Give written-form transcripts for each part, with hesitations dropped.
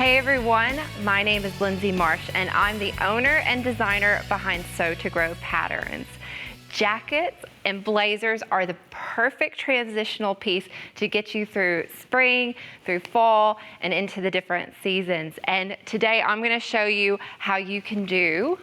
Hey everyone, my name is Lindsey Marsh and I'm the owner and designer behind Sew to Grow Patterns. Jackets and blazers are the perfect transitional piece to get you through spring, through fall, and into the different seasons. And today I'm going to show you how you can do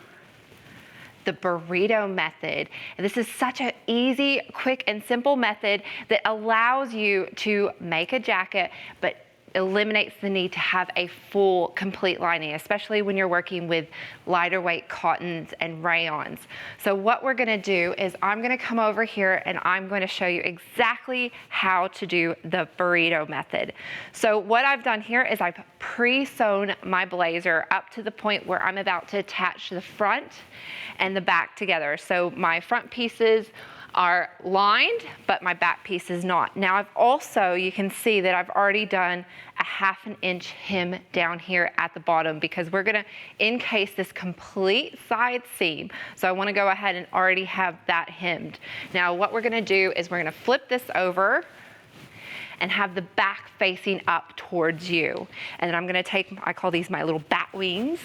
the burrito method. And this is such an easy, quick, and simple method that allows you to make a jacket, but eliminates the need to have a full, complete lining, especially when you're working with lighter weight cottons and rayons. So what we're gonna do is I'm gonna come over here and I'm going to show you exactly how to do the burrito method. So what I've done here is I've pre-sewn my blazer up to the point where I'm about to attach the front and the back together. So my front pieces are lined, but my back piece is not. Now I've also, you can see that I've already done a 1/2 inch hem down here at the bottom because we're gonna encase this complete side seam. So I wanna go ahead and already have that hemmed. Now what we're gonna do is we're gonna flip this over and have the back facing up towards you. And then I'm gonna take, I call these my little bat wings,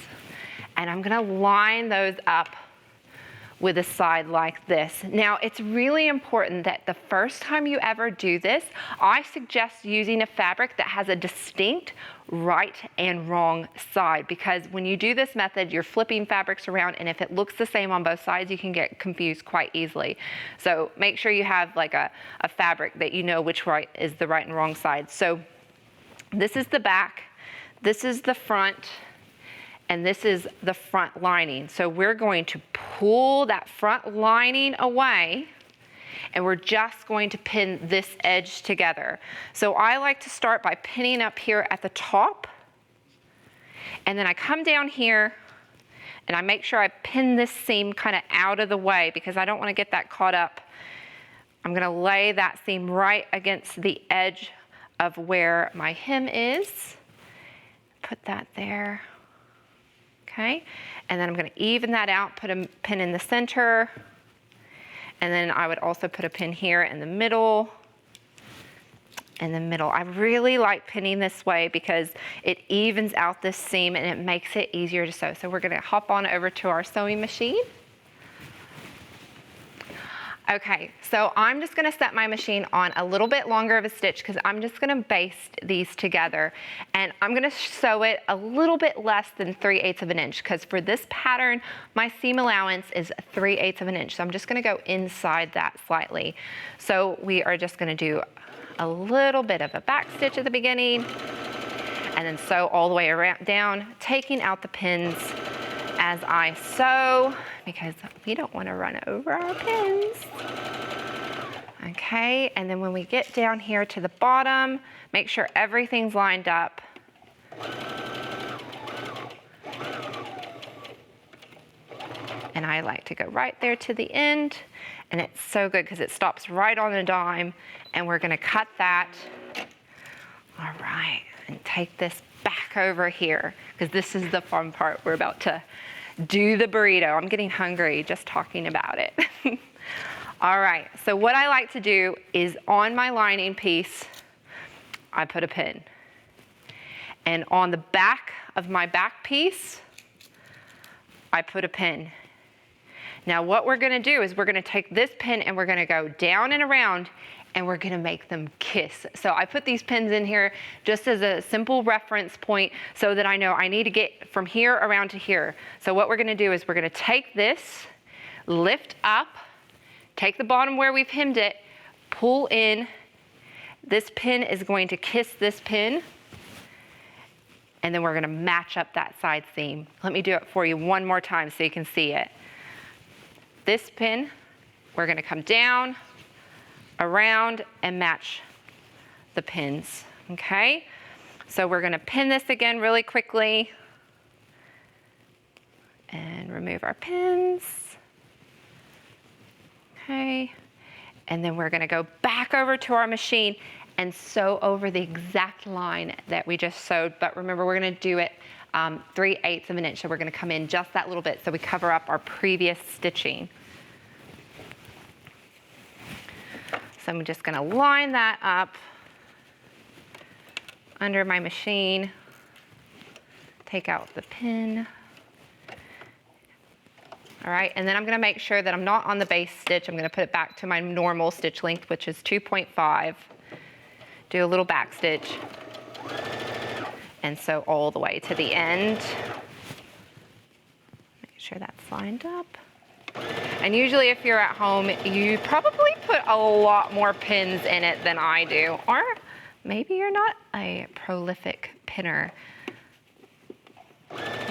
and I'm gonna line those up with a side like this. Now, it's really important that the first time you ever do this, I suggest using a fabric that has a distinct right and wrong side, because when you do this method, you're flipping fabrics around, and if it looks the same on both sides, you can get confused quite easily. So make sure you have like a fabric that you know which right is the right and wrong side. So this is the back, this is the front, and this is the front lining. So we're going to pull that front lining away, and we're just going to pin this edge together. So I like to start by pinning up here at the top, and then I come down here and I make sure I pin this seam kind of out of the way because I don't want to get that caught up. I'm gonna lay that seam right against the edge of where my hem is. Put that there. Okay, and then I'm going to even that out, put a pin in the center, and then I would also put a pin here in the middle. I really like pinning this way because it evens out this seam and it makes it easier to sew. So we're going to hop on over to our sewing machine. Okay, so I'm just gonna set my machine on a little bit longer of a stitch because I'm just gonna baste these together, and I'm gonna sew it a little bit less than 3/8 of an inch because for this pattern, my seam allowance is 3/8 of an inch. So I'm just gonna go inside that slightly. So we are just gonna do a little bit of a back stitch at the beginning and then sew all the way around down, taking out the pins as I sew, because we don't want to run over our pins. Okay, and then when we get down here to the bottom, make sure everything's lined up. And I like to go right there to the end, and it's so good because it stops right on a dime, and we're gonna cut that. All right, and take this back over here, because this is the fun part. We're about to do the burrito. I'm getting hungry just talking about it. All right, so what I like to do is on my lining piece, I put a pin. And on the back of my back piece, I put a pin. Now what we're gonna do is we're gonna take this pin and we're gonna go down and around, and we're gonna make them kiss. So I put these pins in here just as a simple reference point so that I know I need to get from here around to here. So what we're gonna do is we're gonna take this, lift up, take the bottom where we've hemmed it, pull in. This pin is going to kiss this pin, and then we're gonna match up that side seam. Let me do it for you one more time so you can see it. This pin, we're gonna come down, around, and match the pins, okay? So we're gonna pin this again really quickly and remove our pins, okay? And then we're gonna go back over to our machine and sew over the exact line that we just sewed, but remember we're gonna do it 3/8 of an inch, so we're gonna come in just that little bit so we cover up our previous stitching. So I'm just gonna line that up under my machine. take out the pin. All right, and then I'm gonna make sure that I'm not on the base stitch. I'm gonna put it back to my normal stitch length, which is 2.5. Do a little back stitch. And sew all the way to the end. Make sure that's lined up. And usually if you're at home, you probably put a lot more pins in it than I do. Or maybe you're not a prolific pinner.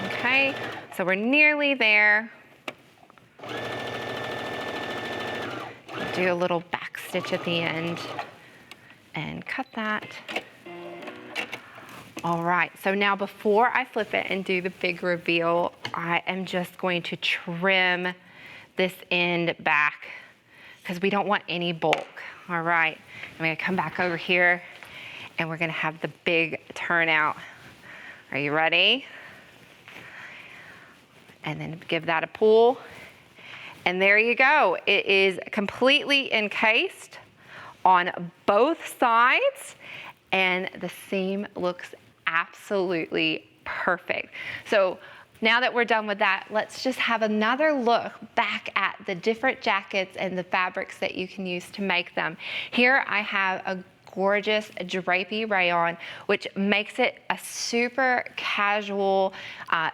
Okay, so we're nearly there. Do a little back stitch at the end and cut that. All right, so now before I flip it and do the big reveal, I am just going to trim this end back because we don't want any bulk. All right, I'm gonna come back over here and we're gonna have the big turnout. Are you ready? And then give that a pull. And there you go. It is completely encased on both sides and the seam looks absolutely perfect. So now that we're done with that, let's just have another look back at the different jackets and the fabrics that you can use to make them. Here I have a gorgeous drapey rayon, which makes it a super casual,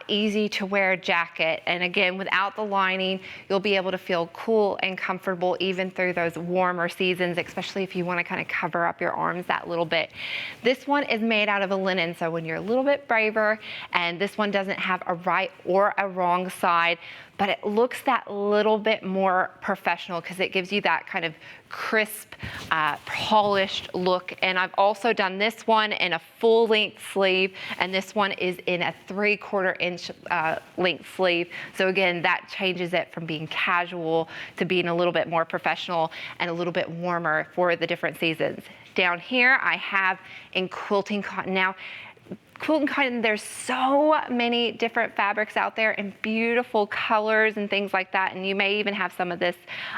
easy to wear jacket. And again, without the lining, you'll be able to feel cool and comfortable even through those warmer seasons, especially if you want to kind of cover up your arms that little bit. This one is made out of a linen, so when you're a little bit braver, and this one doesn't have a right or a wrong side, but it looks that little bit more professional because it gives you that kind of crisp, polished look. And I've also done this one in a full length sleeve, and this one is in a 3/4 inch length sleeve. So again, that changes it from being casual to being a little bit more professional and a little bit warmer for the different seasons. Down here, I have in quilting cotton. Now, quilting cotton, there's so many different fabrics out there and beautiful colors and things like that, and you may even have some of this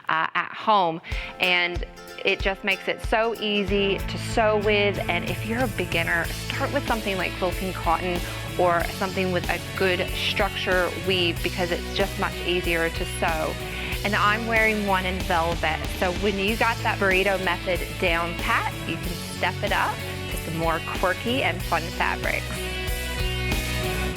at home, and it just makes it so easy to sew with. And if you're a beginner, start with something like quilting cotton or something with a good structure weave because it's just much easier to sew. And I'm wearing one in velvet, so when you got that burrito method down pat, you can step it up to some more quirky and fun fabrics.